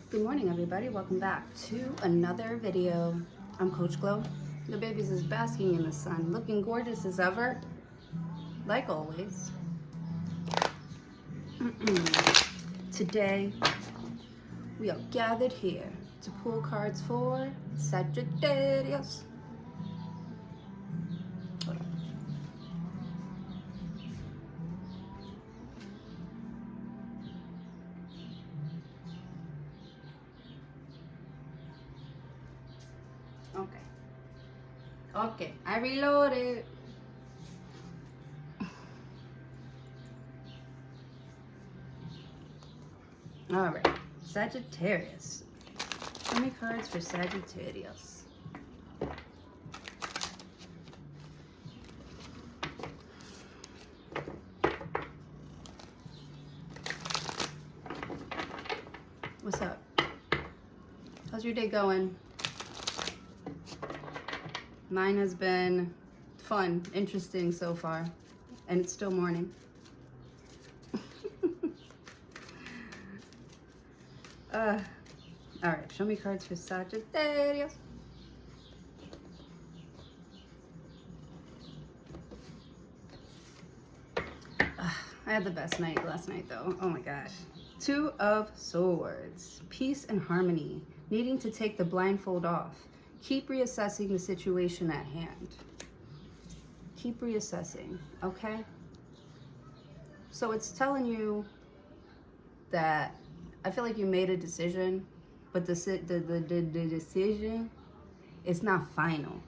Good morning, everybody. Welcome back to another video. I'm Coach Glow. The babies is basking in the sun, looking gorgeous as ever, like always. Today, we are gathered here to pull cards for Sagittarius. Hold on. Okay, I reloaded. All right, Sagittarius. Show me cards for Sagittarius. What's up? How's your day going? Mine has been fun, interesting so far, and it's still morning. All right, show me cards for Sagittarius. I had the best night last night, though. Oh my gosh. Two of Swords. Peace and harmony. Needing to take the blindfold off. Keep reassessing the situation at hand. Keep reassessing, okay? So it's telling you that I feel like you made a decision, but the decision is not final.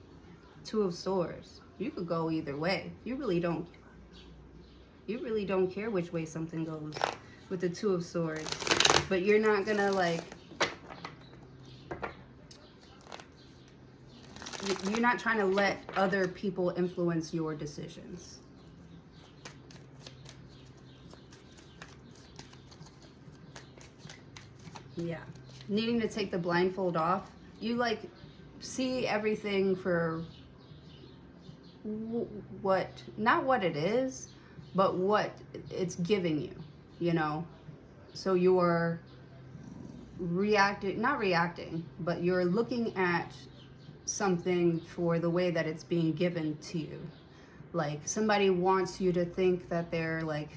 Two of Swords. You could go either way. You really don't care which way something goes with the Two of Swords. But you're not gonna you're not trying to let other people influence your decisions. Yeah. Needing to take the blindfold off. You see everything for not what it is, but what it's giving you, you know? So you're not reacting, but you're looking at something for the way that it's being given to you. Like somebody wants you to think that they're like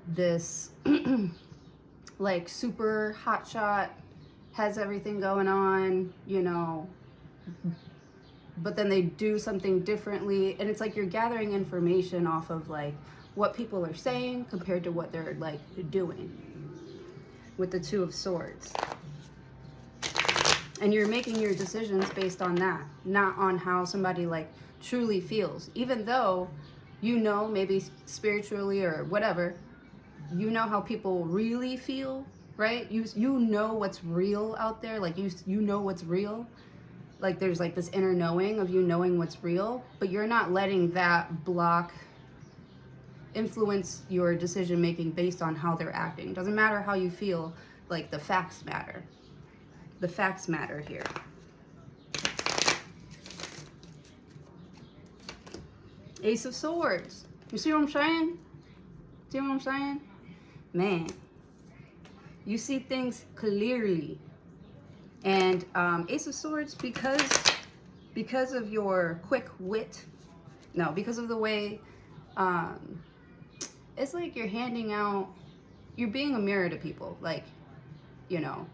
this like super hotshot, has everything going on, you know, but then they do something differently, and it's like you're gathering information off of like what people are saying compared to what they're like doing with the Two of Swords. And you're making your decisions based on that, not on how somebody like truly feels. Even though you know, maybe spiritually or whatever, you know how people really feel, right? You know what's real out there. Like you know what's real. Like there's like this inner knowing of you knowing what's real, but you're not letting that block influence your decision making based on how they're acting. Doesn't matter how you feel, like the facts matter. The facts matter here. Ace of Swords. You see what I'm saying? See what I'm saying? Man, you see things clearly. And Ace of Swords, because of your quick wit, no, because of the way, it's like you're handing out, you're being a mirror to people. Like, you know,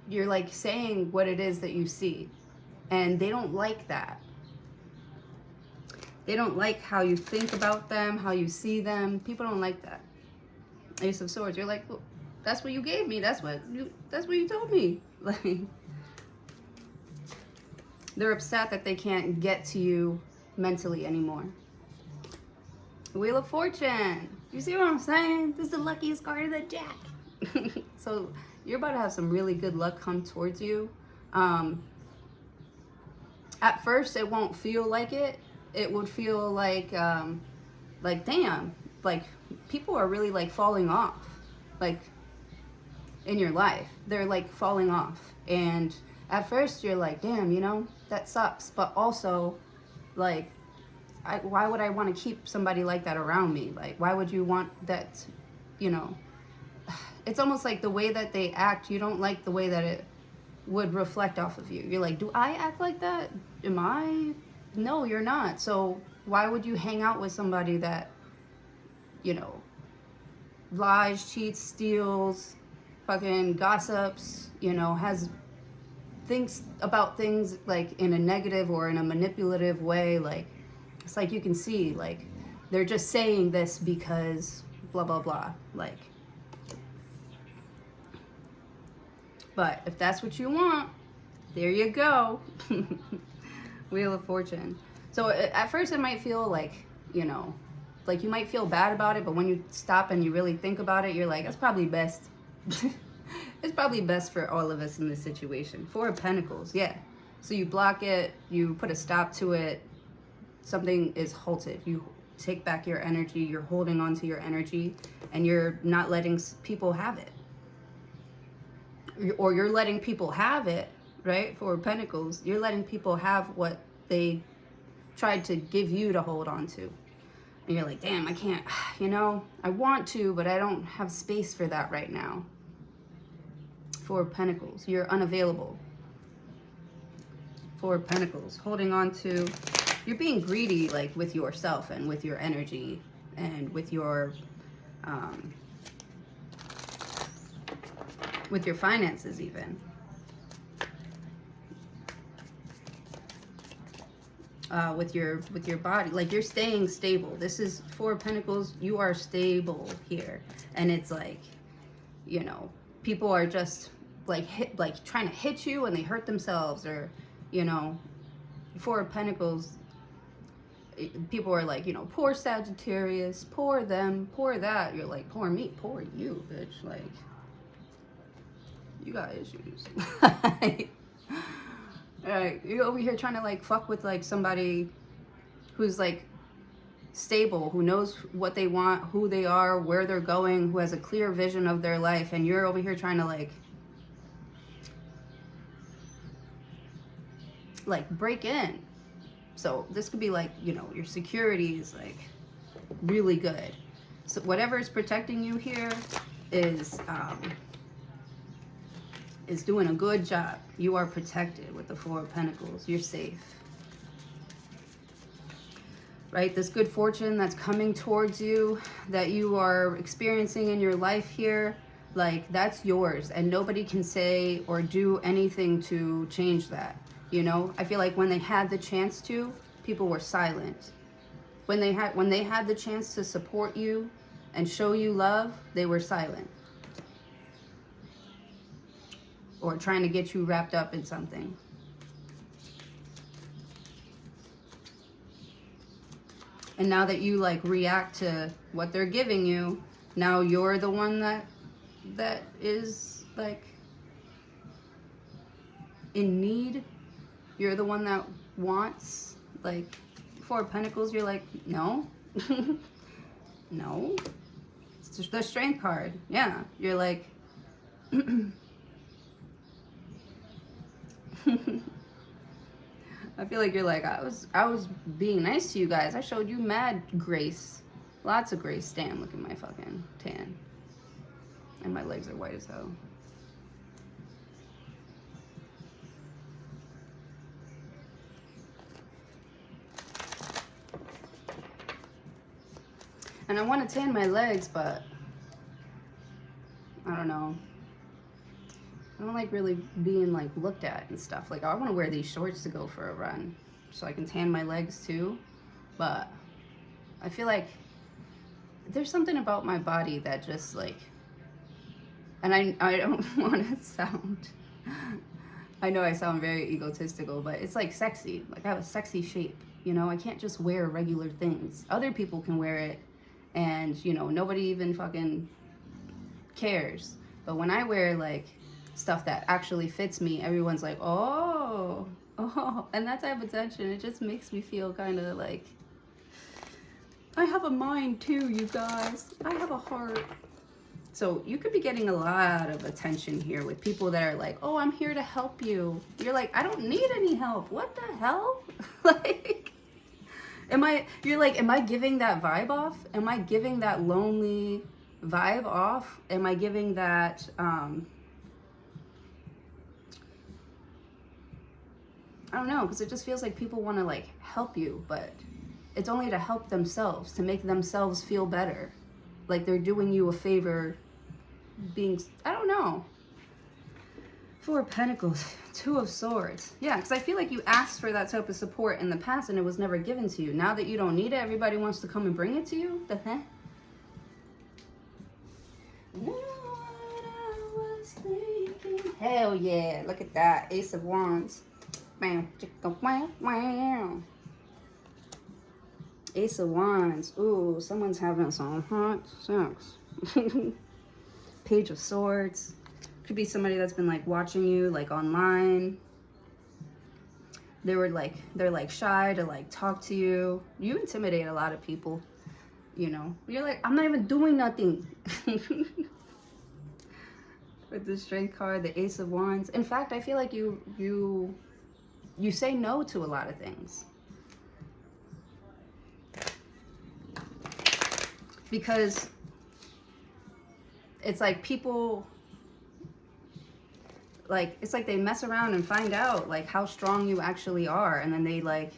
you're like saying what it is that you see, and they don't like that. They don't like how you think about them, how you see them. People don't like that. Ace of Swords, you're like, well, that's what you gave me. That's what you told me. Like, they're upset that they can't get to you mentally anymore. Wheel of Fortune. You see what I'm saying? This is the luckiest card of the deck. So you're about to have some really good luck come towards you. At first, it won't feel like it. It would feel like damn, like people are really like falling off, like in your life. They're like falling off, and at first you're like, damn, you know, that sucks. But also, like, why would I want to keep somebody like that around me? Like, why would you want that, you know? it's almost like the way that they act, you don't like the way that it would reflect off of you. You're like, do I act like that? Am I? No, you're not. So why would you hang out with somebody that, you know, lies, cheats, steals, fucking gossips, you know, has thinks about things like in a negative or in a manipulative way? Like, it's like you can see, like, they're just saying this because blah, blah, blah. Like, but if that's what you want, there you go. Wheel of Fortune. So at first it might feel like, you know, like you might feel bad about it, but when you stop and you really think about it, you're like, that's probably best. It's probably best for all of us in this situation. Four of Pentacles, yeah. So you block it, you put a stop to it, something is halted. You take back your energy, you're holding on to your energy, and you're not letting people have it. Or you're letting people have it, right? Four of Pentacles, you're letting people have what they tried to give you to hold on to. And you're like, damn, I can't, you know, I want to, but I don't have space for that right now. Four of Pentacles, you're unavailable. Four of Pentacles, holding on to, you're being greedy, like with yourself and with your energy and with your finances even. With your body, like you're staying stable. This is Four of Pentacles, you are stable here. And it's like, you know, people are just like trying to hit you and they hurt themselves, or, you know, Four of Pentacles, people are like, you know, poor Sagittarius, poor them, poor that. You're like, poor me, poor you, bitch. Like, you got issues. Alright, you're over here trying to like fuck with like somebody who's like stable, who knows what they want, who they are, where they're going, who has a clear vision of their life, and you're over here trying to like break in. So this could be like, you know, your security is like really good. So whatever is protecting you here is doing a good job. You are protected with the Four of Pentacles. You're safe. Right? This good fortune that's coming towards you, that you are experiencing in your life here, like that's yours. And nobody can say or do anything to change that. You know, I feel like when they had the chance to, people were silent. When they had the chance to support you and show you love, they were silent. Or trying to get you wrapped up in something. And now that you like react to what they're giving you, now you're the one that is like in need. You're the one that wants, like, Four of Pentacles, you're like, no. No. It's just the Strength card. Yeah. You're like, I feel like you're like, I was being nice to you guys. I showed you mad grace. Lots of grace. Damn, look at my fucking tan. And my legs are white as hell. And I want to tan my legs, but I don't know. I don't like really being like looked at and stuff. Like, I want to wear these shorts to go for a run so I can tan my legs too. But I feel like there's something about my body that just like, and I don't want to sound, I know I sound very egotistical, but it's like sexy. Like, I have a sexy shape, you know? I can't just wear regular things. Other people can wear it and, you know, nobody even fucking cares. But when I wear like stuff that actually fits me, everyone's like, oh, and that type of attention, it just makes me feel kind of like, I have a mind too, you guys. I have a heart. So you could be getting a lot of attention here with people that are like, oh, I'm here to help you. You're like, I don't need any help. What the hell? Like, am I giving that vibe off? Am I giving that lonely vibe off? Am I giving that, I don't know, because it just feels like people want to like help you, but it's only to help themselves, to make themselves feel better. Like they're doing you a favor being, I don't know. Four of Pentacles, Two of Swords. Yeah, because I feel like you asked for that type of support in the past and it was never given to you. Now that you don't need it, everybody wants to come and bring it to you? The heck? Hell yeah, look at that. Ace of Wands. Bam, chicka, wow, wow. Ace of Wands. Ooh, someone's having some hot sex. Page of Swords. Could be somebody that's been like watching you like online. They're like shy to like talk to you. You intimidate a lot of people, you know. You're like, I'm not even doing nothing. With the Strength card, the Ace of Wands. In fact, I feel like you say no to a lot of things. Because it's like people, like, it's like they mess around and find out like how strong you actually are, and then they like,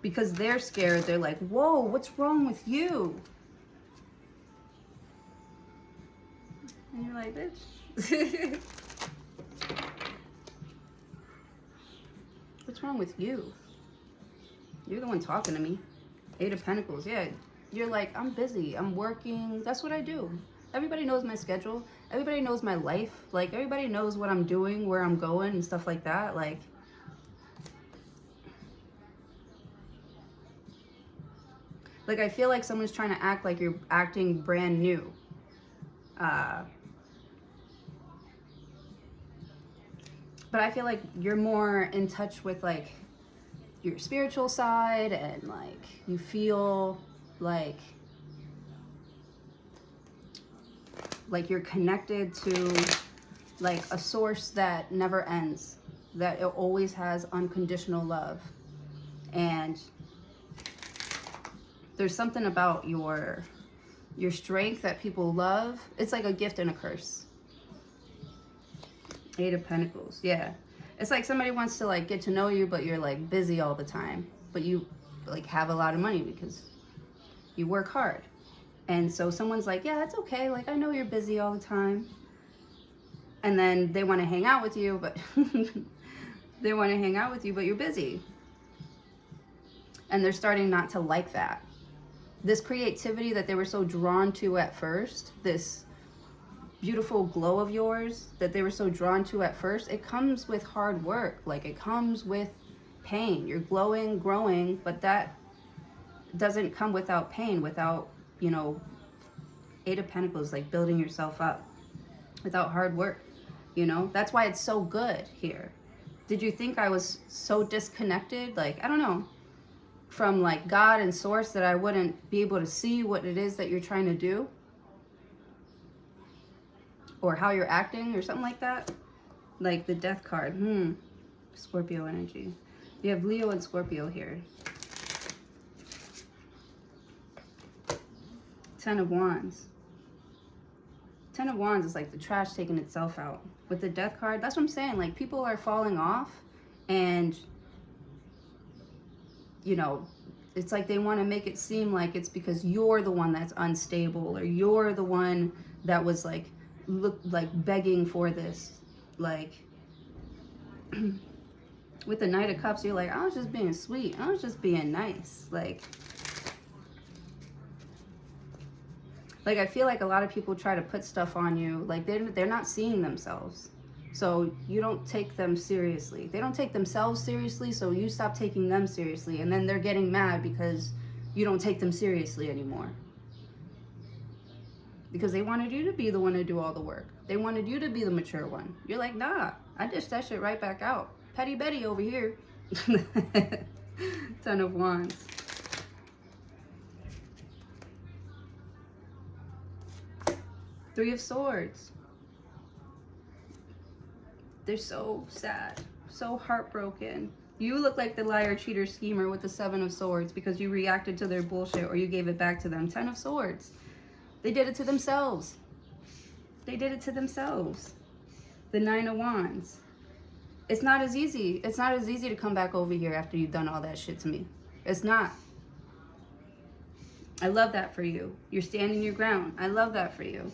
because they're scared, they're like, whoa, what's wrong with you? And you're like, bitch. What's wrong with you? You're the one talking to me. Eight of Pentacles, yeah. You're like, I'm busy, I'm working, that's what I do. Everybody knows my schedule. Everybody knows my life. Like, everybody knows what I'm doing, where I'm going, and stuff like that. Like, I feel like someone's trying to act like you're acting brand new. But I feel like you're more in touch with, like, your spiritual side, and, like, you feel like you're connected to like a source that never ends, that it always has unconditional love. And there's something about your strength that people love. It's like a gift and a curse. Eight of Pentacles, yeah. It's like somebody wants to like get to know you, but you're like busy all the time, but you like have a lot of money because you work hard. And so someone's like, yeah, it's okay. Like, I know you're busy all the time. And then they want to hang out with you, but they want to hang out with you, but you're busy. And they're starting not to like that. This creativity that they were so drawn to at first, this beautiful glow of yours that they were so drawn to at first, it comes with hard work. Like, it comes with pain. You're glowing, growing, but that doesn't come without pain, without, you know, Eight of Pentacles, like building yourself up, without hard work, you know. That's why it's so good here. Did you think I was so disconnected, like, I don't know, from like God and source, that I wouldn't be able to see what it is that you're trying to do, or how you're acting, or something like that? Like the Death card, Scorpio energy. You have Leo and Scorpio here. Ten of Wands. Ten of Wands is like the trash taking itself out. With the Death card, that's what I'm saying. Like, people are falling off, and, you know, it's like they want to make it seem like it's because you're the one that's unstable, or you're the one that was like, begging for this. Like, with the Knight of Cups, you're like, I was just being sweet. I was just being nice. Like, I feel like a lot of people try to put stuff on you, like they're not seeing themselves. So you don't take them seriously. They don't take themselves seriously, so you stop taking them seriously. And then they're getting mad because you don't take them seriously anymore. Because they wanted you to be the one to do all the work. They wanted you to be the mature one. You're like, nah, I dished that shit right back out. Petty Betty over here. Ten of Wands. Three of Swords. They're so sad, so heartbroken. You look like the liar, cheater, schemer with the 7 of Swords because you reacted to their bullshit or you gave it back to them. 10 of Swords. They did it to themselves. They did it to themselves. The 9 of Wands. It's not as easy. It's not as easy to come back over here after you've done all that shit to me. It's not. I love that for you. You're standing your ground. I love that for you.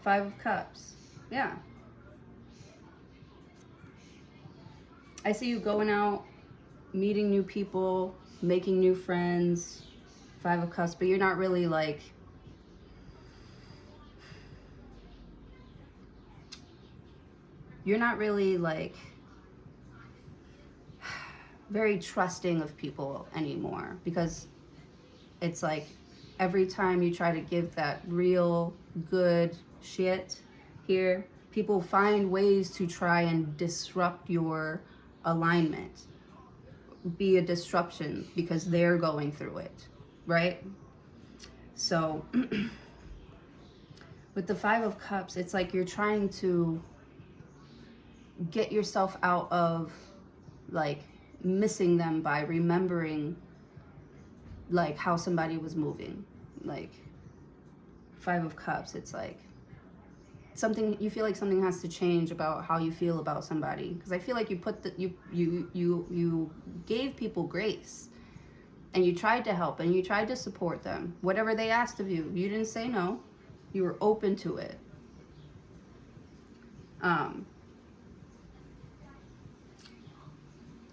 5 of Cups. Yeah. I see you going out, meeting new people, making new friends. 5 of Cups, but you're not really like... You're not really like very trusting of people anymore, because it's like every time you try to give that real good shit here, people find ways to try and disrupt your alignment, be a disruption because they're going through it, right? So with the 5 of Cups, it's like you're trying to get yourself out of like missing them by remembering like how somebody was moving. Like 5 of Cups, it's like something, you feel like something has to change about how you feel about somebody, because I feel like you put the you gave people grace and you tried to help and you tried to support them. Whatever they asked of you, you didn't say no. You were open to it.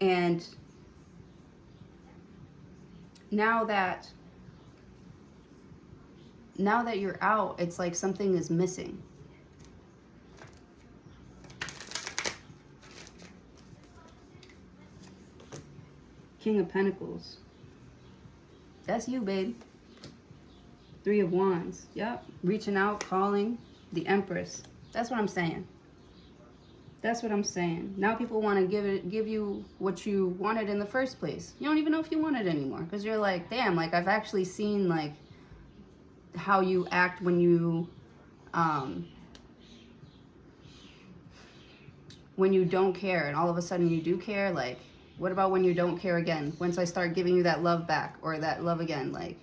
And now that you're out, it's like something is missing. King of Pentacles. That's you, babe. 3 of Wands. Yep. Reaching out, calling. The Empress. That's what I'm saying. That's what I'm saying. Now people want to give you what you wanted in the first place. You don't even know if you want it anymore, because you're like, damn, like I've actually seen like how you act when you don't care, and all of a sudden you do care. Like, what about when you don't care again? Once I start giving you that love back or that love again, like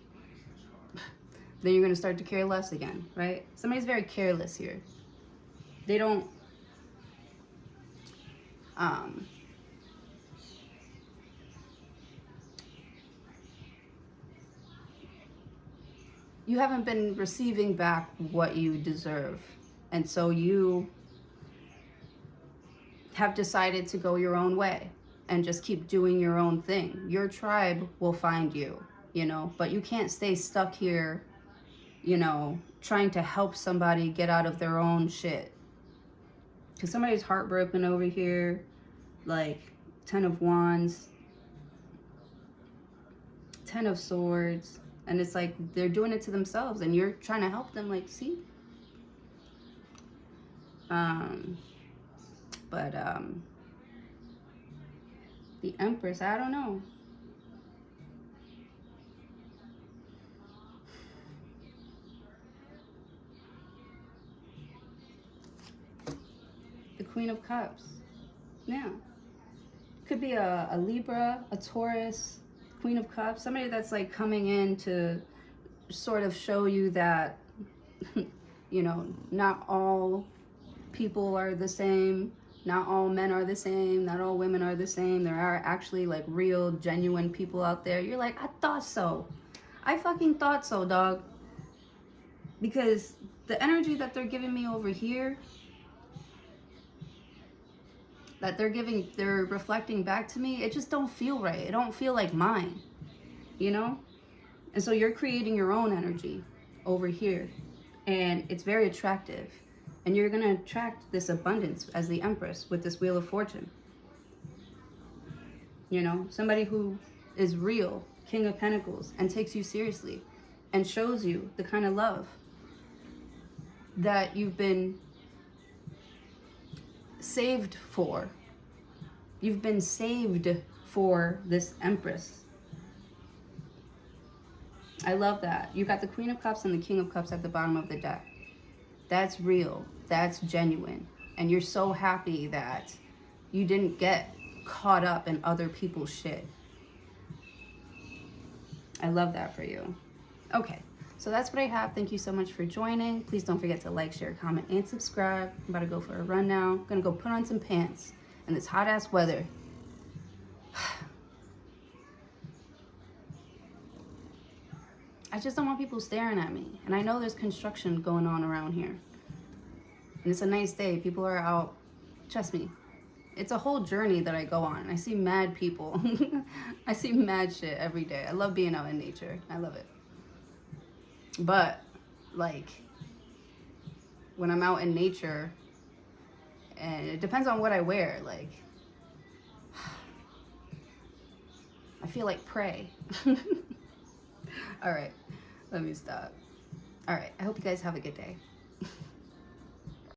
then you're gonna start to care less again, right? Somebody's very careless here. They don't you haven't been receiving back what you deserve, and so you have decided to go your own way and just keep doing your own thing. Your tribe will find you, you know, but you can't stay stuck here, you know, trying to help somebody get out of their own shit. Because somebody's heartbroken over here. Like 10 of Wands, 10 of Swords, and it's like they're doing it to themselves and you're trying to help them. Like, see? The Empress, I don't know. The Queen of Cups. Yeah. Could be a Libra, a Taurus, Queen of Cups. Somebody that's like coming in to sort of show you that, you know, not all people are the same. Not all men are the same. Not all women are the same. There are actually like real, genuine people out there. You're like, I thought so. I fucking thought so, dog. Because the energy that they're giving me over here, that they're reflecting back to me, it just don't feel right. It don't feel like mine, you know? And so you're creating your own energy over here, and it's very attractive. And you're gonna attract this abundance as the Empress with this Wheel of Fortune. You know, somebody who is real, King of Pentacles, and takes you seriously and shows you the kind of love that you've been saved for. You've been saved for this Empress. I love that. You got the Queen of Cups and the King of Cups at the bottom of the deck. That's real. That's genuine. And you're so happy that you didn't get caught up in other people's shit. I love that for you. Okay, so that's what I have. Thank you so much for joining. Please don't forget to like, share, comment, and subscribe. I'm about to go for a run now. I'm gonna go put on some pants in this hot ass weather. I just don't want people staring at me. And I know there's construction going on around here. And it's a nice day. People are out. Trust me. It's a whole journey that I go on. I see mad people. I see mad shit every day. I love being out in nature. I love it. But, like, when I'm out in nature, and it depends on what I wear, like, I feel like prey. All right, let me stop. All right, I hope you guys have a good day.